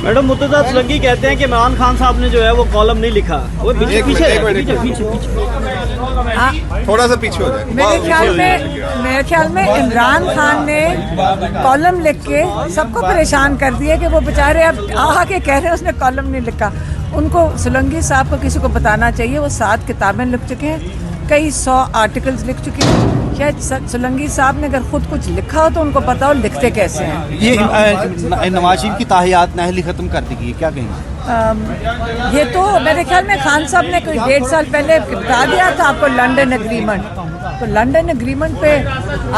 Madam Murtaza سلنگی کہتے ہیں کہ عمران خان صاحب نے جو ہے وہ کالم نہیں لکھا. وہ پیچھے تھوڑا سا پیچھے ہو جائے. میرے خیال میں عمران خان نے کالم لکھ کے سب کو پریشان کر دیا کہ وہ بیچارے اب آ کے کہہ رہے ہیں اس نے کالم نہیں لکھا. ان کو سلنگی صاحب کو کسی کو بتانا چاہیے. وہ 7 کتابیں لکھ چکے ہیں, کئی 100 آرٹیکلز لکھ چکے ہیں. شاید سلنگی صاحب نے اگر خود کچھ لکھا ہو تو ان کو پتا ہو لکھتے کیسے ہیں. یہ نواز شریف کی تاحیات نااہلی ختم کر دی گئی, کیا کہیں گے؟ یہ تو میرے خیال میں خان صاحب نے کوئی 1.5 سال پہلے بتا دیا تھا آپ کو لنڈن ایگریمنٹ. تو لنڈن ایگریمنٹ پہ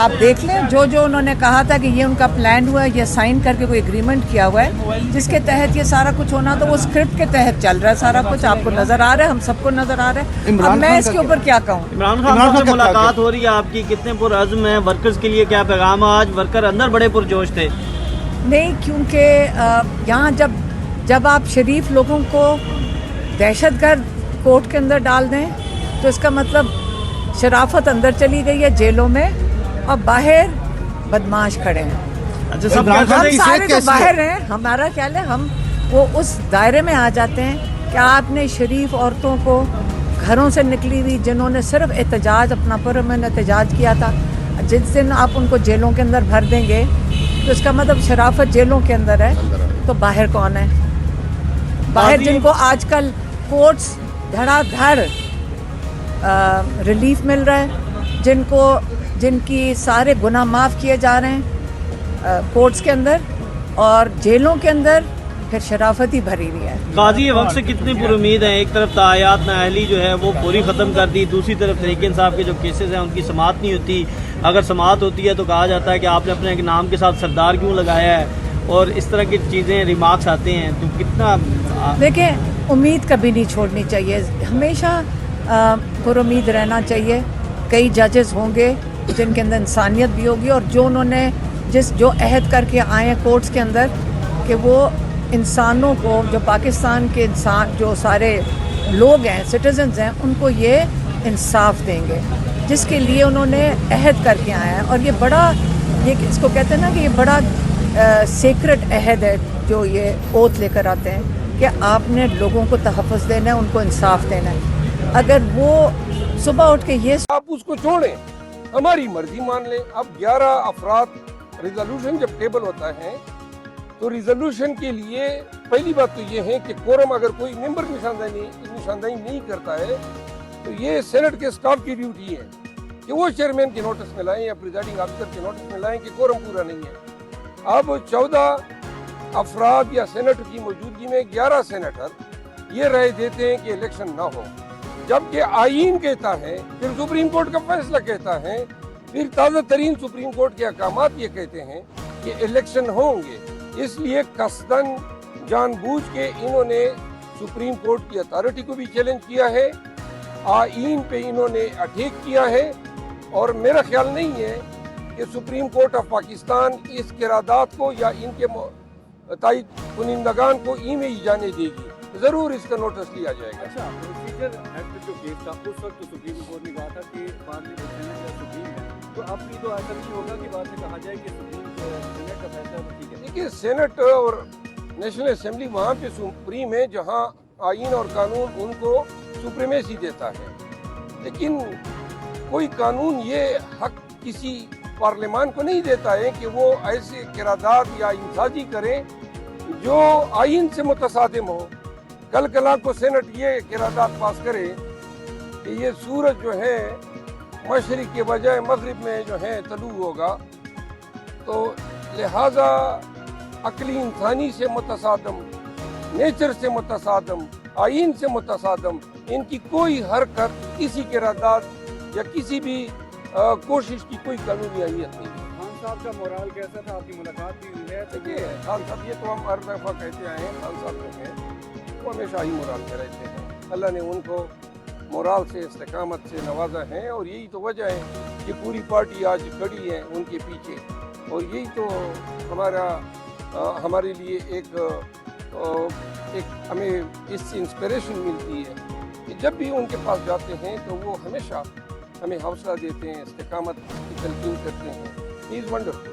آپ دیکھ لیں جو انہوں نے کہا تھا کہ یہ ان کا پلان ہوا ہے, یہ سائن کر کے کوئی ایگریمنٹ کیا ہوا ہے جس کے تحت یہ سارا کچھ ہونا, تو وہ اسکرپٹ کے تحت چل رہا ہے سارا کچھ. آپ کو نظر آ رہا ہے, ہم سب کو نظر آ رہا ہے. اب میں اس کے اوپر کیا کہوں. عمران خان سے ملاقات ہو رہی ہے آپ کی, کتنے پرعزم ہیں, ورکرز کے لیے کیا پیغام ہے؟ آج ورکر اندر بڑے پرجوش تھے. نہیں, کیونکہ یہاں جب آپ شریف لوگوں کو دہشت گرد کورٹ کے اندر ڈال دیں تو اس کا مطلب شرافت اندر چلی گئی ہے جیلوں میں اور باہر بدماش کھڑے ہیں. ہم سارے تو باہر ہیں. ہمارا خیال ہے ہم وہ اس دائرے میں آ جاتے ہیں کہ آپ نے شریف عورتوں کو گھروں سے نکلی ہوئی جنہوں نے صرف احتجاج اپنا پرامن احتجاج کیا تھا, جس دن آپ ان کو جیلوں کے اندر بھر دیں گے تو اس کا مطلب شرافت جیلوں کے اندر ہے, تو باہر کون ہے؟ باہر جن کو آج کل کورٹس دھڑا دھڑ ریلیف مل رہا ہے, جن کی سارے گناہ معاف کیے جا رہے ہیں کورٹس کے اندر, اور جیلوں کے اندر پھر شرافت ہی بھری ہوئی ہے. قاضی وقت سے کتنی پر امید ہیں؟ ایک طرف تاحیات نااہلی جو ہے وہ پوری ختم کر دی, دوسری طرف تحریک انصاف کے جو کیسز ہیں ان کی سماعت نہیں ہوتی. اگر سماعت ہوتی ہے تو کہا جاتا ہے کہ آپ نے اپنے نام کے ساتھ سردار کیوں لگایا ہے, اور اس طرح کی چیزیں ریمارکس آتے ہیں. تو کتنا دیکھیں, امید کبھی نہیں چھوڑنی چاہیے, ہمیشہ پر امید رہنا چاہیے. کئی ججز ہوں گے جن کے اندر انسانیت بھی ہوگی, اور جو انہوں نے جو عہد کر کے آئے ہیں کورٹس کے اندر کہ وہ انسانوں کو, جو پاکستان کے انسان جو سارے لوگ ہیں سٹیزنز ہیں, ان کو یہ انصاف دیں گے جس کے لیے انہوں نے عہد کر کے آیا ہے. اور یہ بڑا, یہ اس کو کہتے ہیں نا کہ یہ بڑا سیکرٹ عہد ہے جو یہ اوتھ لے کر آتے ہیں کہ آپ نے لوگوں کو تحفظ دینا ہے, ان کو انصاف دینا ہے. اگر وہ صبح اٹھ کے یہ آپ اس کو چھوڑیں, ہماری مرضی مان لیں. اب 11 افراد ریزولوشن جب ٹیبل ہوتا ہے تو ریزولوشن کے لیے پہلی بات تو یہ ہے کہ کورم اگر کوئی ممبر نشاندہی نہیں کرتا ہے تو یہ سینٹ کے سٹاف کی ڈیوٹی ہے کہ وہ چیئرمین کے نوٹس میں لائیں یا پریزائڈنگ آفیسر کے نوٹس میں لائیں کہ کورم پورا نہیں ہے. اب 14 افراد یا سینیٹر کی موجودگی میں 11 سینیٹر یہ رائے دیتے ہیں کہ الیکشن نہ ہو, جبکہ آئین کہتا ہے, پھر سپریم کورٹ کا فیصلہ کہتا ہے, پھر تازہ ترین سپریم کورٹ کے احکامات یہ کہتے ہیں کہ الیکشن ہوں گے. اس لیے قصداً جان بوجھ کے انہوں نے سپریم کورٹ کی اتھارٹی کو بھی چیلنج کیا ہے, آئین پہ انہوں نے اٹیک کیا ہے, اور میرا خیال نہیں ہے کہ سپریم کورٹ آف پاکستان اس قرارداد کو یا ان کے تائید کنندگان کو ای میں ہی جانے دے گی. ضرور اس کا نوٹس لیا جائے گا. اچھا, پروسیجر ایکٹ جو کیس تھا اس وقت سپریم کورٹ نے کہا تھا کہ سپریم ہے, تو اب بھی تو ایسا نہیں ہوگا کہ بعد میں کہا جائے کہ سینٹ کا فیصلہ ٹھیک ہے. دیکھیے, سینٹ اور نیشنل اسمبلی وہاں پہ سپریم ہے جہاں آئین اور قانون ان کو سپریمیسی دیتا ہے, لیکن کوئی قانون یہ حق کسی پارلیمان کو نہیں دیتا ہے کہ وہ ایسے قرارداد یا انسازی کرے جو آئین سے متصادم ہو. کل کلا کو سینٹ یہ قرارداد پاس کرے کہ یہ سورج جو ہے مشرق کے بجائے مغرب میں جو ہے طلوع ہوگا, تو لہذا عقلی انسانی سے متصادم, نیچر سے متصادم, آئین سے متصادم ان کی کوئی حرکت کسی قرارداد یا کسی بھی کوشش کی کوئی قانونی اہمیت نہیں ہے. خان صاحب کا مورال کیسا تھا؟ آپ کی ملاقات بھی ہوئی ہے؟ دیکھیے, خان صاحب یہ تو ہم ہر دفعہ کہتے آئے ہیں, خان صاحب جو ہیں وہ ہمیشہ ہی مورال پہ رہتے ہیں. اللہ نے ان کو مورال سے, استقامت سے نوازا ہے, اور یہی تو وجہ ہے کہ پوری پارٹی آج کھڑی ہے ان کے پیچھے. اور یہی تو ہمارے لیے ایک ہمیں اس سے انسپریشن ملتی ہے کہ جب بھی ان کے پاس جاتے ہیں تو وہ ہمیشہ ہمیں حوصلہ دیتے ہیں, استقامت کی تلقین کرتے ہیں. ہی از ونڈرفل.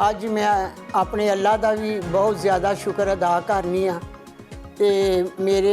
ਅੱਜ ਮੈਂ ਆਪਣੇ ਅੱਲਾ ਦਾ ਵੀ ਬਹੁਤ ਜ਼ਿਆਦਾ ਸ਼ੁਕਰ ਅਦਾ ਕਰਨੀ ਆ ਤੇ ਮੇਰੇ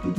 PP